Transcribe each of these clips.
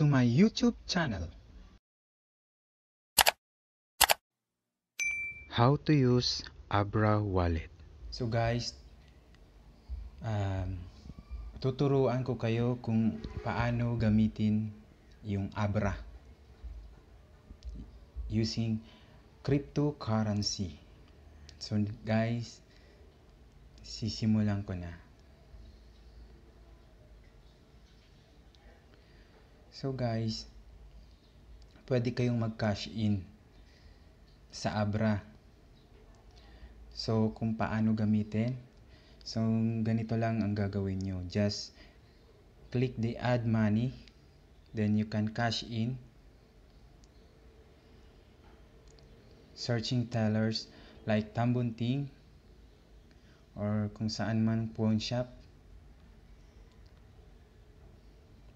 to my YouTube channel. How to use Abra Wallet. So guys, tuturuan ko kayo kung paano gamitin yung Abra using cryptocurrency. So guys, sisimulan ko na. So guys, pwede kayong mag-cash in sa Abra. So kung paano gamitin, so ganito lang ang gagawin nyo. Just click the add money, then you can cash in. Searching tellers like Tambunting or kung saan man pawn shop,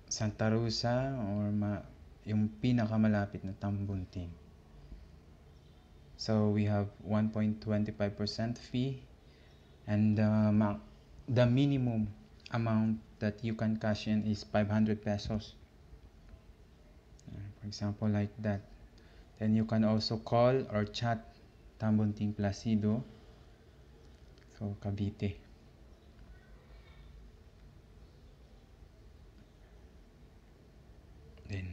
Santa Rosa or yung pinakamalapit na Tambunting. So we have 1.25% fee, and the minimum amount that you can cash in is 500 pesos. For example, like that. Then you can also call or chat Tambunting Placido, so Cavite. Then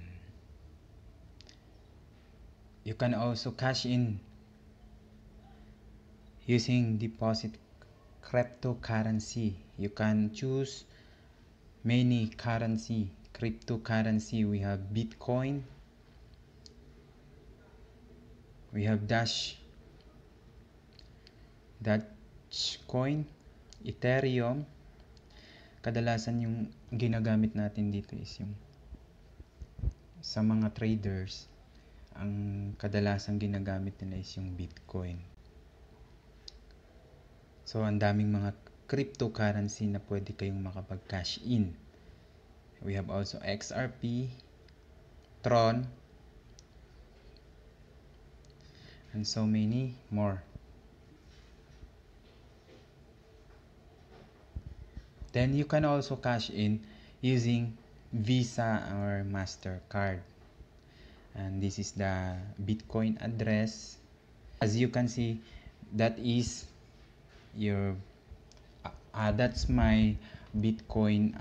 you can also cash in using deposit cryptocurrency. You can choose many cryptocurrency. We have Bitcoin, we have Dogecoin, Ethereum. Kadalasan yung ginagamit natin dito is yung sa mga traders, ang kadalasan ginagamit nila is yung Bitcoin. So ang daming mga cryptocurrency na pwede kayong makapag-cash in. We have also XRP, Tron, and so many more. Then you can also cash in using Visa or MasterCard. And this is the Bitcoin address. As you can see, that is your that's my Bitcoin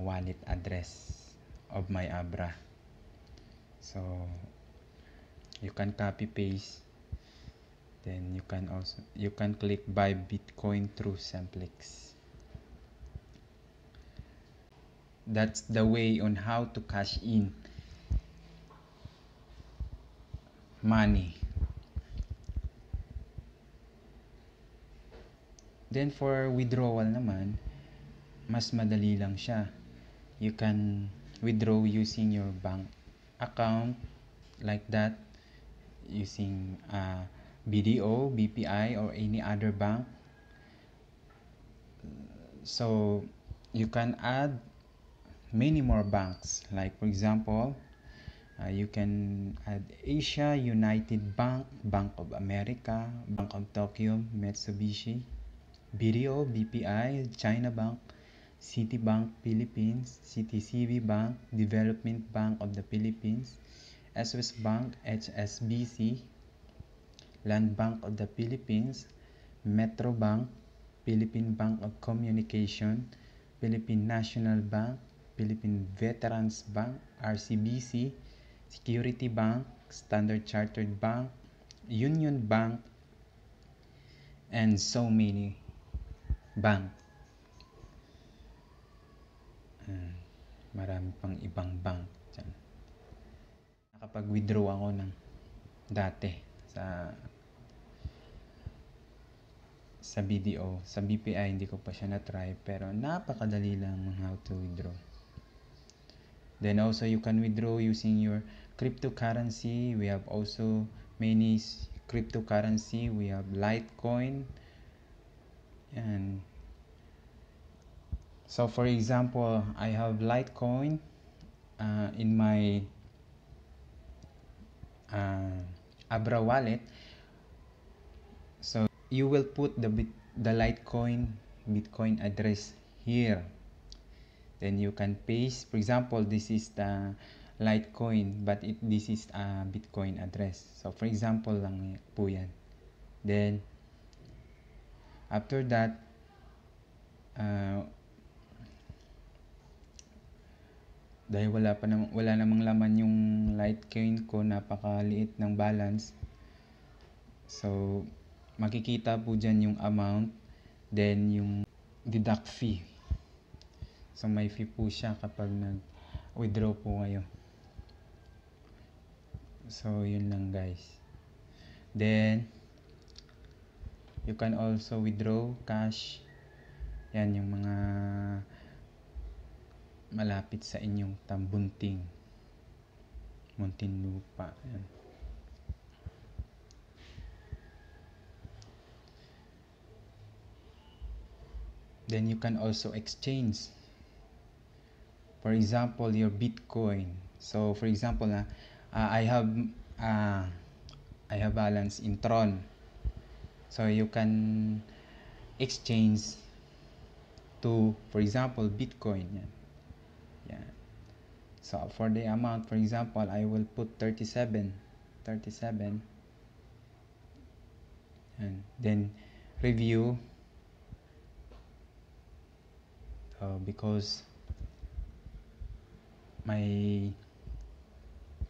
wallet address of my Abra. So you can copy paste, then you can click buy Bitcoin through Simplex. That's the way on how to cash in money. Then for withdrawal naman, mas madali lang siya. You can withdraw using your bank account like that, using BDO, BPI, or any other bank. So you can add many more banks, like for example, you can add Asia, United Bank, Bank of America, Bank of Tokyo, Mitsubishi, BDO, BPI, China Bank, Citibank Philippines, CTCB Bank, Development Bank of the Philippines, SOS Bank, HSBC, Land Bank of the Philippines, Metro Bank, Philippine Bank of Communication, Philippine National Bank, Philippine Veterans Bank, RCBC, Security Bank, Standard Chartered Bank, Union Bank, and so many bank. Marami pang ibang bank dyan. Nakapag-withdraw ako ng dati sa BDO. Sa BPI hindi ko pa siya na-try, pero napakadali lang how to withdraw. Then also you can withdraw using your cryptocurrency. We have also many cryptocurrency. We have Litecoin, and so for example, I have Litecoin in my Abra Wallet. So you will put the Litecoin Bitcoin address here. Then you can paste, for example, this is the Litecoin, but this is a Bitcoin address. So for example lang po yan. Then after that, dahil wala namang laman yung Litecoin ko, napakaliit ng balance. So makikita po dyan yung amount, then yung deduct fee. So may fee po siya kapag nag-withdraw po kayo. So yun lang guys. Then you can also withdraw cash. Yan yung mga malapit sa inyong tambunting Muntinlupa. Yan. Then you can also exchange, for example, your Bitcoin. So for example, I have balance in Tron, so you can exchange to, for example, Bitcoin. Yan. Yan. So for the amount, for example, I will put 37, and then review. Because my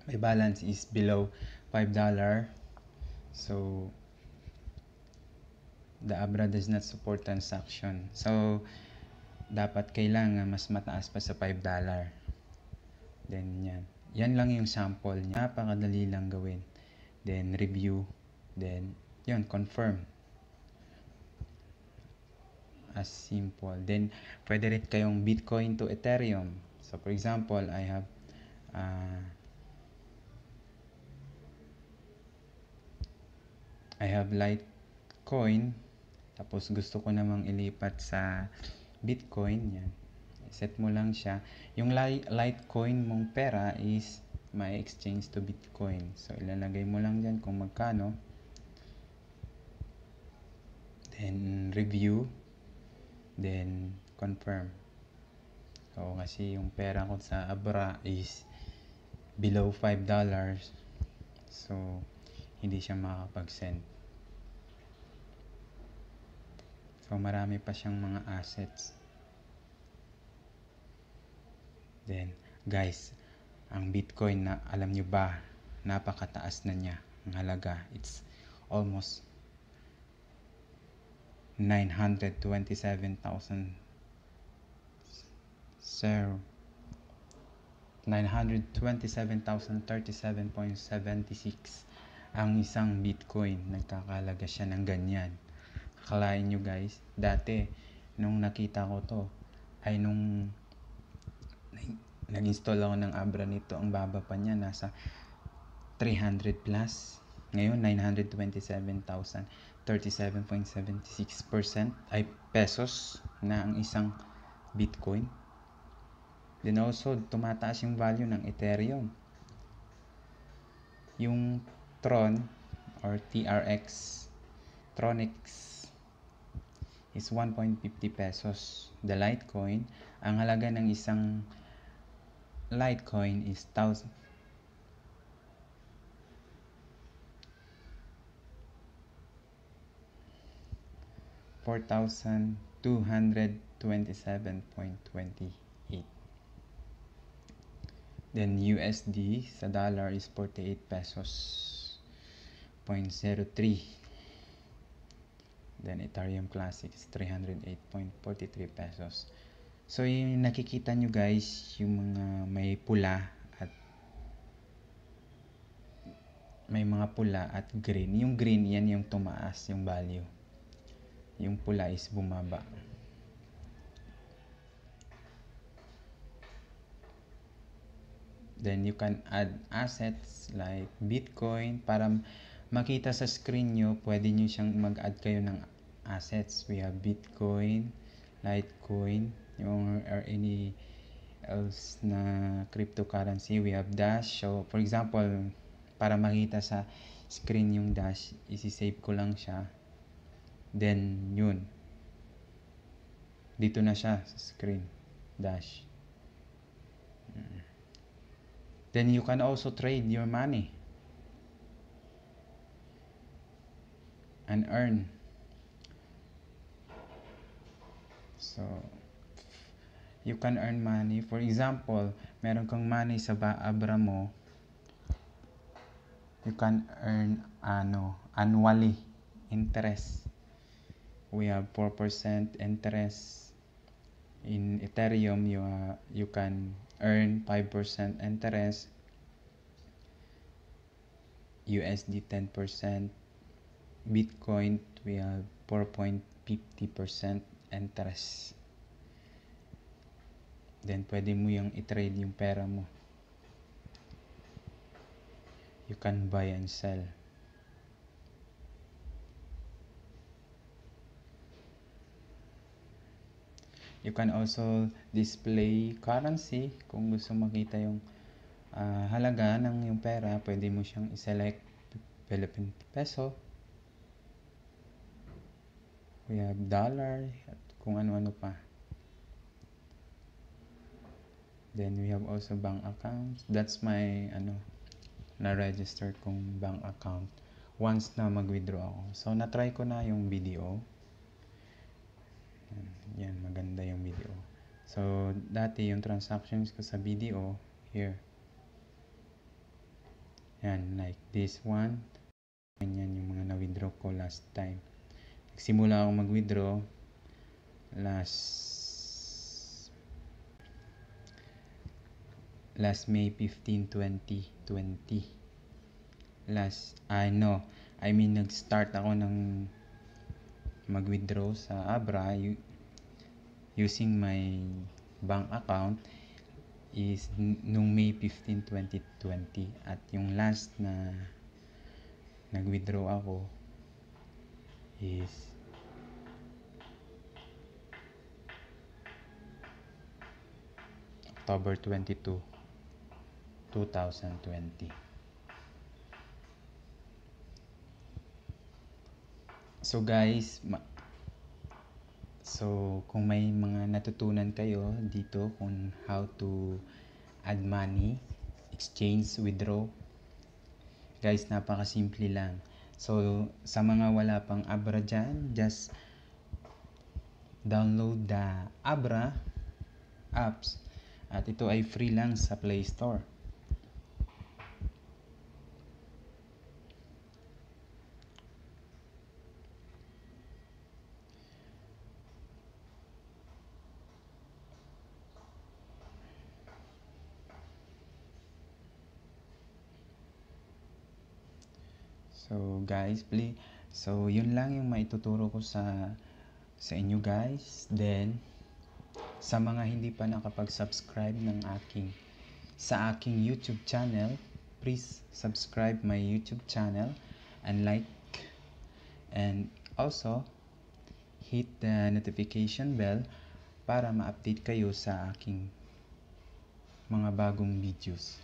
balance is below $5, so the Abra does not support transaction. So dapat kailangan mas mataas pa sa $5. Then yan lang yung sample niya. Napakadali lang gawin. Then review, then yun, confirm. As simple. Then pwede rin kayong Bitcoin to Ethereum. So for example, I have Litecoin, tapos gusto ko namang ilipat sa Bitcoin. Yan, set mo lang siya. Yung Litecoin mong pera is may exchange to Bitcoin. So ilalagay mo lang dyan kung magkano, then review, then confirm. So kasi yung pera ko sa Abra is below $5, so hindi siya makakapag-send. So marami pa siyang mga assets. Then guys, ang Bitcoin, na alam nyo ba, napakataas na niya ang halaga. It's almost 927,000 927,037.76 ang isang Bitcoin. Nagkakalaga siya ng ganyan. Akalain nyo guys, dati nung nakita ko to, ay nung nag-install ako ng Abra nito, ang baba pa niya, nasa 300 plus. Ngayon 927,000, 37.76% ay pesos na ang isang Bitcoin. Then also tumataas yung value ng Ethereum. Yung Tron or Tronix is 1.50 pesos. The Litecoin, ang halaga ng isang Litecoin is 4,227.28. Then USD sa dollar is 48 pesos 0.03. Then Ethereum Classic is 308.43 pesos. So yung nakikita nyo guys, yung mga may pula at green. Yung green, yan yung tumaas yung value. Yung pula is bumaba. Then you can add assets like Bitcoin. Para makita sa screen nyo, pwede nyo siyang mag-add kayo ng assets. We have Bitcoin, Litecoin, or any else na cryptocurrency. We have Dash. So for example, para makita sa screen yung Dash, isi-save ko lang siya. Then yun, dito na siya sa screen, Dash. Then you can also trade your money and earn. So you can earn money. For example, meron kang money sa Abra mo, you can earn annually interest. We have 4% interest. In Ethereum, you can earn 5% interest. USD 10%. Bitcoin, we have 4.50% interest. Then pwede mo yung i-trade yung pera mo. You can buy and sell. You can also display currency. Kung gusto makita yung halaga ng yung pera, pwede mo siyang i-select Philippine peso. We have dollar at kung ano-ano pa. Then we have also bank accounts. That's my na-register kong bank account once na mag-withdraw ako. So na-try ko na yung video. Yan, maganda yung video. So dati yung transactions ko sa video here. Yan, like this one. Yan yung mga na-withdraw ko last time. Nagsimula ako mag-withdraw last May 15, 2020. Nag-start ako ng mag-withdraw sa Abra using my bank account is nung May 15, 2020. At yung last na nag-withdraw ako is October 22, 2020. So guys, kung may mga natutunan kayo dito kung how to add money, exchange, withdraw, guys, napakasimple lang. So sa mga wala pang Abra dyan, just download the Abra apps. At ito ay free lang sa Play Store. So guys, please. So yun lang yung maituturo ko sa inyo guys. Then sa mga hindi pa nakapag-subscribe sa aking YouTube channel, please subscribe my YouTube channel and like, and also hit the notification bell para ma-update kayo sa aking mga bagong videos.